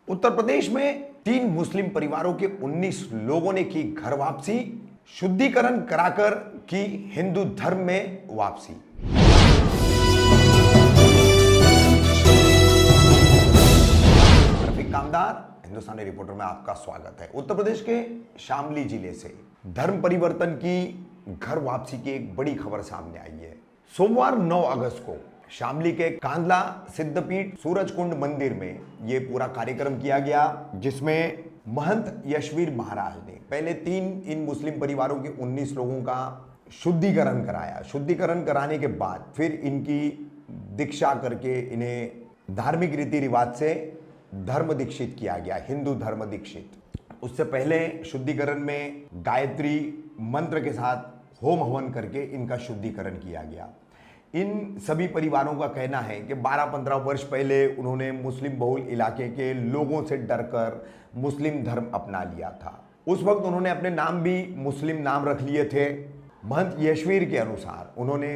उत्तर प्रदेश में 3 मुस्लिम परिवारों के 19 लोगों ने की घर वापसी, शुद्धिकरण कराकर की हिंदू धर्म में वापसी। रफीक कामदार, हिंदुस्तानी रिपोर्टर में आपका स्वागत है। उत्तर प्रदेश के शामली जिले से धर्म परिवर्तन की घर वापसी की एक बड़ी खबर सामने आई है। सोमवार 9 अगस्त को शामली के कांदला सिद्धपीठ सूरजकुंड मंदिर में ये पूरा कार्यक्रम किया गया, जिसमें महंत यशवीर महाराज ने पहले 3 इन मुस्लिम परिवारों के 19 लोगों का शुद्धिकरण कराया। शुद्धिकरण कराने के बाद फिर इनकी दीक्षा करके इन्हें धार्मिक रीति रिवाज से धर्म दीक्षित किया गया, हिंदू धर्म दीक्षित। उससे पहले शुद्धिकरण में गायत्री मंत्र के साथ होम हवन करके इनका शुद्धिकरण किया गया। इन सभी परिवारों का कहना है कि 12-15 वर्ष पहले उन्होंने मुस्लिम बहुल इलाके के लोगों से डरकर मुस्लिम धर्म अपना लिया था। उस वक्त उन्होंने अपने नाम भी मुस्लिम नाम रख लिए थे। महंत यशवीर के अनुसार उन्होंने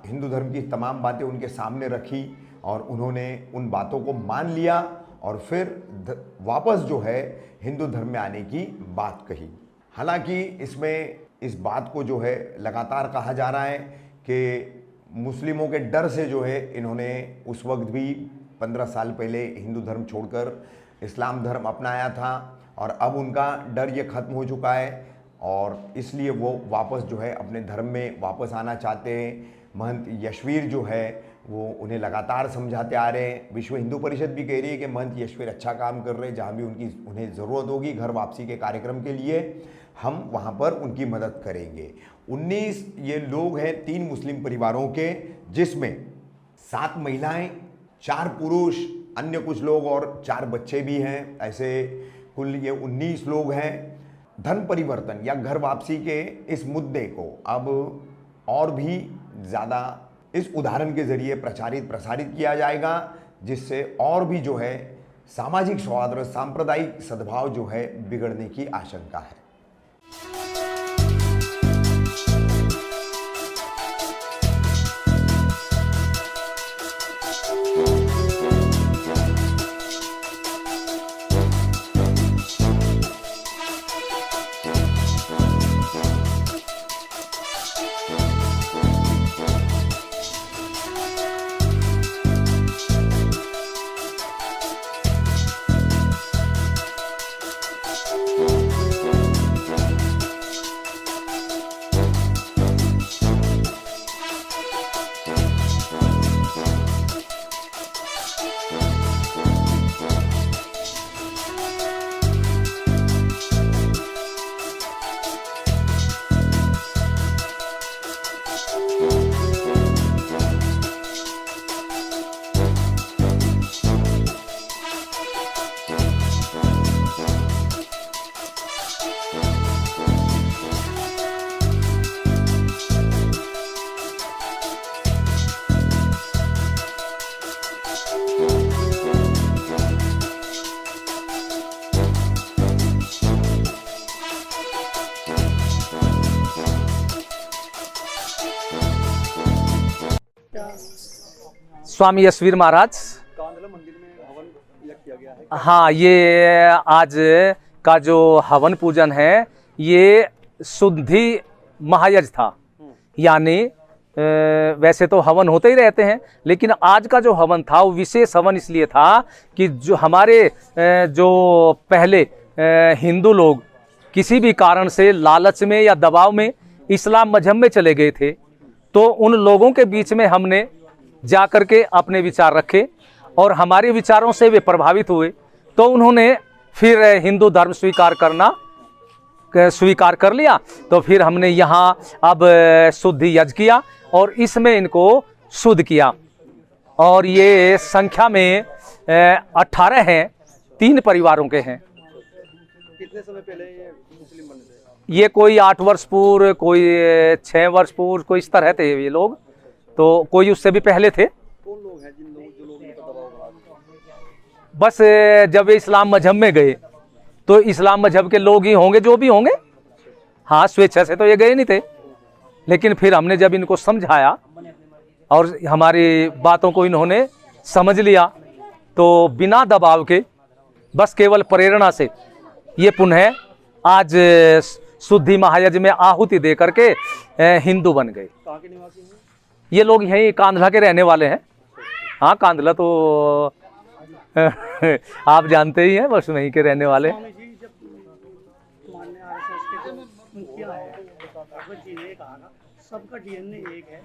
हिंदू धर्म की तमाम बातें उनके सामने रखी और उन्होंने उन बातों को मान लिया और फिर वापस जो है हिंदू धर्म में आने की बात कही। हालांकि इसमें इस बात को जो है लगातार कहा जा रहा है कि मुस्लिमों के डर से जो है इन्होंने उस वक्त भी 15 साल पहले हिंदू धर्म छोड़कर इस्लाम धर्म अपनाया था और अब उनका डर ये ख़त्म हो चुका है और इसलिए वो वापस जो है अपने धर्म में वापस आना चाहते हैं। महंत यशवीर जो है वो उन्हें लगातार समझाते आ रहे हैं। विश्व हिंदू परिषद भी कह रही है कि महंत यशवीर अच्छा काम कर रहे हैं, जहाँ भी उन्हें ज़रूरत होगी घर वापसी के कार्यक्रम के लिए हम वहाँ पर उनकी मदद करेंगे। 19 ये लोग हैं 3 मुस्लिम परिवारों के, जिसमें 7 महिलाएं, 4 पुरुष, अन्य कुछ लोग और 4 बच्चे भी हैं। ऐसे कुल ये 19 लोग हैं। धर्म परिवर्तन या घर वापसी के इस मुद्दे को अब और भी ज़्यादा इस उदाहरण के ज़रिए प्रसारित किया जाएगा, जिससे और भी जो है सामाजिक सौहार्द और सांप्रदायिक सद्भाव जो है बिगड़ने की आशंका है। स्वामी यशवीर महाराज कांदला मंदिर में हवन किया गया है। हाँ, ये आज का जो हवन पूजन है ये शुद्धि महायज्ञ था। यानी वैसे तो हवन होते ही रहते हैं, लेकिन आज का जो हवन था वो विशेष हवन इसलिए था कि जो हमारे जो पहले हिंदू लोग किसी भी कारण से लालच में या दबाव में इस्लाम मजहब में चले गए थे, तो उन लोगों के बीच में हमने जा कर के अपने विचार रखे और हमारे विचारों से वे प्रभावित हुए, तो उन्होंने फिर हिंदू धर्म स्वीकार कर लिया। तो फिर हमने यहाँ अब शुद्धि यज्ञ किया और इसमें इनको शुद्ध किया और ये संख्या में 18 हैं, 3 परिवारों के हैं। कितने समय पहले ये मुस्लिम बने थे? ये कोई 8 वर्ष पूर्व, कोई 6 वर्ष पूर्व, कोई इस तरह थे ये लोग, तो कोई उससे भी पहले थे। कौन लोग हैं जो लोग इनको दबाव बना? बस जब ये इस्लाम मजहब में गए तो इस्लाम मजहब के लोग ही होंगे जो भी होंगे। हाँ, स्वेच्छा से तो ये गए नहीं थे, लेकिन फिर हमने जब इनको समझाया और हमारी बातों को इन्होंने समझ लिया तो बिना दबाव के बस केवल प्रेरणा से ये पुनः आज शुद्धि महायज्ञ में आहुति दे करके हिंदू बन गए। कहाँ के निवासी हैं? ये लोग यहीं कांधला के रहने वाले हैं। हाँ, कांधला तो आप जानते ही हैं, बस वहीं के रहने वाले। स्वामी जी जब माननीय आरएसएस के जो मुखिया है भगवत जी ने कहा ना सबका डीएनए एक है,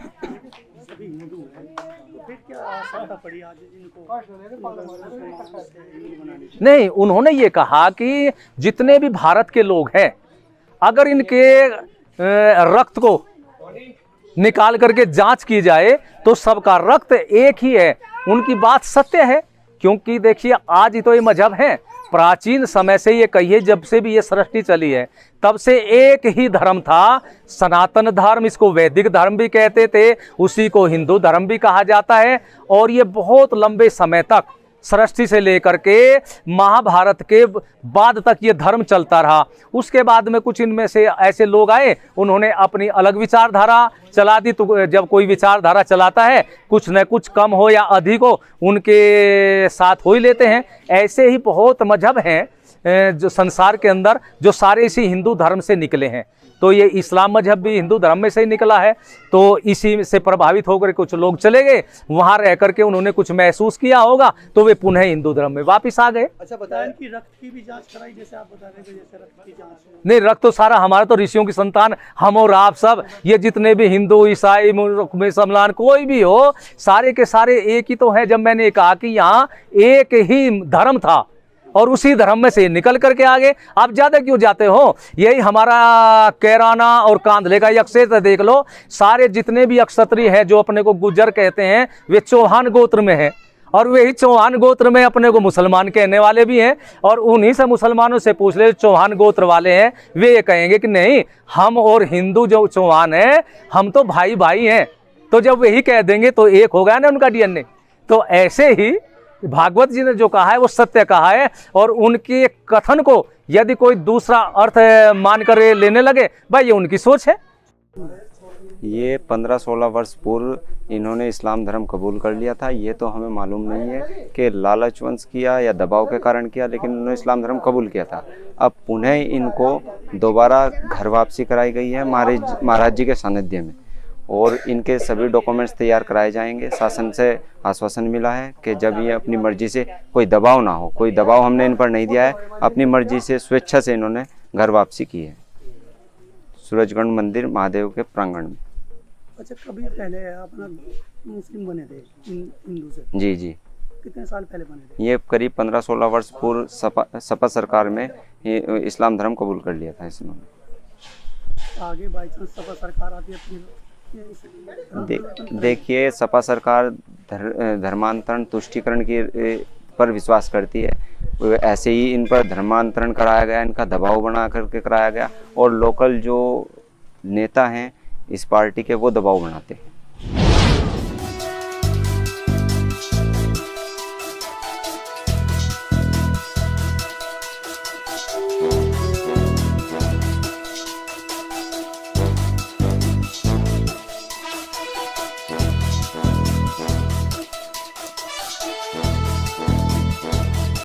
सभी हिंदू हैं, तो फिर क्या आवश्यकता पड़ी आज इनको हिंदू बनाने की? नहीं, उन्होंने ये कहा कि जितने भी भारत के लोग हैं, अगर इनके रक्त को निकाल करके जांच की जाए तो सबका रक्त एक ही है। उनकी बात सत्य है, क्योंकि देखिए आज ही तो ये मजहब है, प्राचीन समय से ये कहिए जब से भी ये सृष्टि चली है तब से एक ही धर्म था, सनातन धर्म। इसको वैदिक धर्म भी कहते थे, उसी को हिंदू धर्म भी कहा जाता है। और ये बहुत लंबे समय तक सृष्टि से लेकर के महाभारत के बाद तक ये धर्म चलता रहा। उसके बाद में कुछ इनमें से ऐसे लोग आए, उन्होंने अपनी अलग विचारधारा चला दी। तो जब कोई विचारधारा चलाता है, कुछ न कुछ कम हो या अधिक हो, उनके साथ हो ही लेते हैं। ऐसे ही बहुत मजहब हैं जो संसार के अंदर, जो सारे इसी हिंदू धर्म से निकले हैं। तो ये इस्लाम मजहब भी हिंदू धर्म में से ही निकला है। तो इसी से प्रभावित होकर कुछ लोग चले गए, वहां रह करके उन्होंने कुछ महसूस किया होगा, तो वे पुनः हिंदू धर्म में वापस आ गए। अच्छा बताएं, इनकी रक्त की भी जांच कराई जैसे आप बता रहे थे, जैसे रक्त की जांच नहीं, रक्त तो सारा हमारा तो ऋषियों की संतान, हम और आप सब, ये जितने भी हिंदू ईसाई मुसलमान कोई भी हो, सारे के सारे एक ही तो हैं। जब मैंने कहा कि यहाँ एक ही धर्म था और उसी धर्म में से निकल करके आगे, आप ज्यादा क्यों जाते हो? यही हमारा कैराना और कांधले का क्षेत्र देख लो, सारे जितने भी अक्षत्रिय हैं जो अपने को गुज्जर कहते हैं, वे चौहान गोत्र में हैं। और वही चौहान गोत्र में अपने को मुसलमान कहने वाले भी हैं। और उन्हीं से मुसलमानों से पूछ ले, चौहान गोत्र वाले हैं, वे ये कहेंगे कि नहीं, हम और हिंदू जो चौहान है, हम तो भाई भाई हैं। तो जब वही कह देंगे तो एक हो गया ना उनका डीएनए। तो ऐसे ही भागवत जी ने जो कहा है वो सत्य कहा है। और उनके कथन को यदि कोई दूसरा अर्थ मान कर लेने लगे, भाई ये उनकी सोच है। ये 15-16 वर्ष पूर्व इन्होंने इस्लाम धर्म कबूल कर लिया था। ये तो हमें मालूम नहीं है कि लालचवंश किया या दबाव के कारण किया, लेकिन इन्होंने इस्लाम धर्म कबूल किया था। अब पुनः इनको दोबारा घर वापसी कराई गई है महाराज जी के सानिध्य में, और इनके सभी डॉक्यूमेंट्स तैयार कराए जाएंगे। शासन से आश्वासन मिला है कि जब ये अपनी मर्जी से, कोई दबाव ना हो, कोई दबाव हमने इन पर नहीं दिया है, अपनी मर्जी से स्वेच्छा से इन्होंने घर वापसी की है सूरजगढ़ मंदिर महादेव के प्रांगण में। अच्छा, कभी पहले अपना मुस्लिम बने थे हिंदू से? जी जी, कितने साल पहले बने थे? ये करीब 15-16 वर्ष पूर्व सपा सरकार में इस्लाम धर्म कबूल कर लिया था इन्होंने। आगे बाई चांस सपा सरकार आती है फिर देखिए, सपा सरकार धर्मांतरण तुष्टिकरण की पर विश्वास करती है। ऐसे ही इन पर धर्मांतरण कराया गया, इनका दबाव बना करके कराया गया, और लोकल जो नेता हैं इस पार्टी के वो दबाव बनाते हैं।